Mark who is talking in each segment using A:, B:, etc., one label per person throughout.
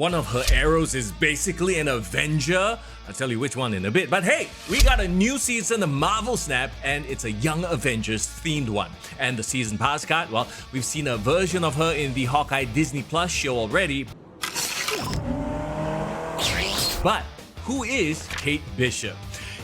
A: One of her arrows is basically an Avenger. I'll tell you which one in a bit. But hey, we got a new season of Marvel Snap, and it's a Young Avengers themed one. And the season pass card, well, we've seen a version of her in the Hawkeye Disney Plus show already. But who is Kate Bishop?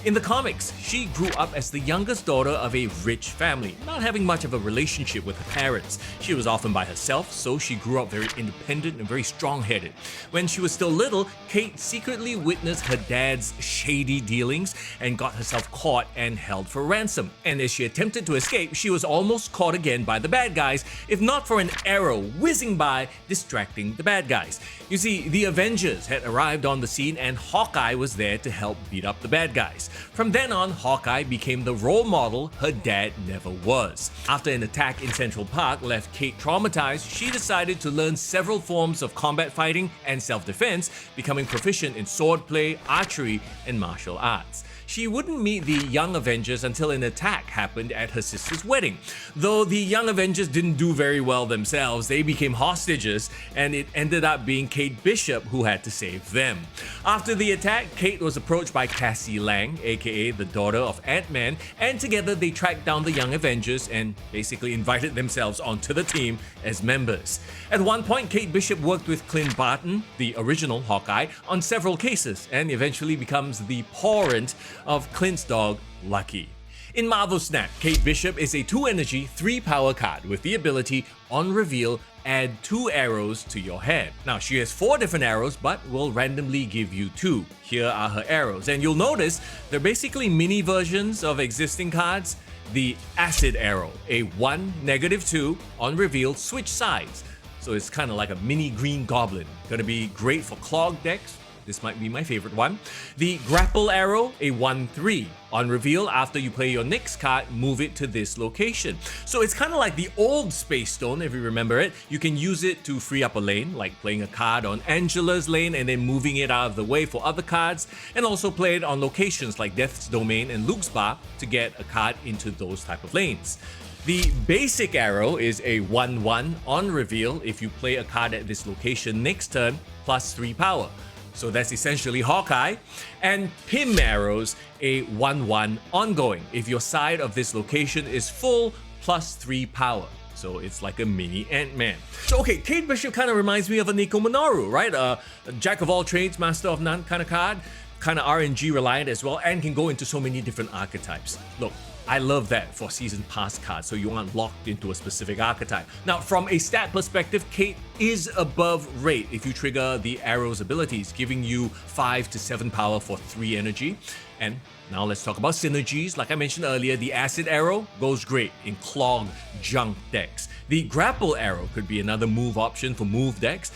A: In the comics, she grew up as the youngest daughter of a rich family, not having much of a relationship with her parents. She was often by herself, so she grew up very independent and very strong-headed. When she was still little, Kate secretly witnessed her dad's shady dealings and got herself caught and held for ransom. And as she attempted to escape, she was almost caught again by the bad guys, if not for an arrow whizzing by, distracting the bad guys. You see, the Avengers had arrived on the scene and Hawkeye was there to help beat up the bad guys. From then on, Hawkeye became the role model her dad never was. After an attack in Central Park left Kate traumatized, she decided to learn several forms of combat fighting and self-defense, becoming proficient in swordplay, archery, and martial arts. She wouldn't meet the Young Avengers until an attack happened at her sister's wedding. Though the Young Avengers didn't do very well themselves, they became hostages, and it ended up being Kate Bishop who had to save them. After the attack, Kate was approached by Cassie Lang, aka the daughter of Ant-Man, and together they tracked down the Young Avengers and basically invited themselves onto the team as members. At one point, Kate Bishop worked with Clint Barton, the original Hawkeye, on several cases and eventually becomes the parent of Clint's dog, Lucky. In Marvel Snap, Kate Bishop is a 2-energy, 3-power card with the ability, on reveal, add 2 arrows to your hand. Now, she has 4 different arrows, but will randomly give you 2. Here are her arrows, and you'll notice they're basically mini versions of existing cards. The Acid Arrow, a 1, -2, on reveal, switch sides. So it's kind of like a mini green goblin. Gonna be great for clog decks. This might be my favorite one. The Grapple Arrow, a 1/3. On reveal, after you play your next card, move it to this location. So it's kind of like the old Space Stone, if you remember it. You can use it to free up a lane, like playing a card on Angela's lane and then moving it out of the way for other cards, and also play it on locations like Death's Domain and Luke's Bar to get a card into those type of lanes. The Basic Arrow is a 1/1 on reveal if you play a card at this location next turn, plus 3 power. So that's essentially Hawkeye. And Pym Arrows, a 1/1 ongoing if your side of this location is full, plus 3 power. So it's like a mini Ant-Man. So okay, Kate Bishop kind of reminds me of a Nico Minoru, right? A jack of all trades, master of none kind of card. Kind of RNG reliant as well, and can go into so many different archetypes. Look, I love that for season pass cards, so you aren't locked into a specific archetype. Now, from a stat perspective, Kate is above rate if you trigger the arrow's abilities, giving you 5 to 7 power for 3 energy. And now let's talk about synergies. Like I mentioned earlier, the Acid Arrow goes great in clog junk decks. The Grapple Arrow could be another move option for move decks.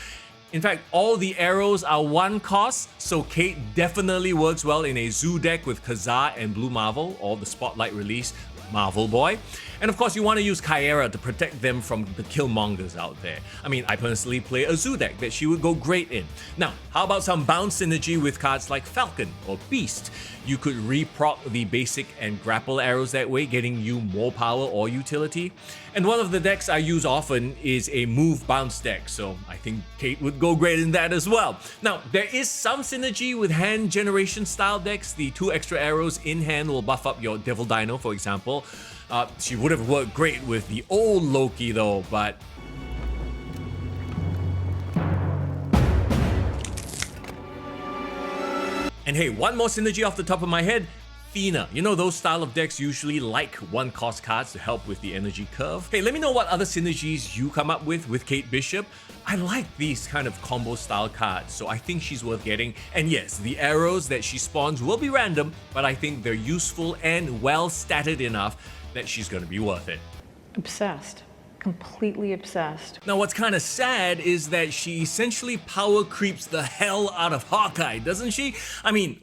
A: In fact, all the arrows are 1 cost, so Kate definitely works well in a Zoo deck with Kazar and Blue Marvel, or the Spotlight release Marvel Boy. And of course, you want to use Kyera to protect them from the Killmongers out there. I mean, I personally play a Zoo deck that she would go great in. Now, how about some bounce synergy with cards like Falcon or Beast? You could reproc the Basic and Grapple arrows that way, getting you more power or utility. And one of the decks I use often is a move bounce deck, so I think Kate would go great in that as well. Now, there is some synergy with hand generation style decks. The 2 extra arrows in hand will buff up your Devil Dino, for example. She would have worked great with the old Loki though, but and hey, one more synergy off the top of my head, Fina. You know those style of decks usually like 1 cost cards to help with the energy curve? Hey, let me know what other synergies you come up with Kate Bishop. I like these kind of combo style cards, so I think she's worth getting. And yes, the arrows that she spawns will be random, but I think they're useful and well statted enough that she's gonna be worth it.
B: Obsessed. Completely obsessed.
A: Now, what's kind of sad is that she essentially power creeps the hell out of Hawkeye, doesn't she? I mean,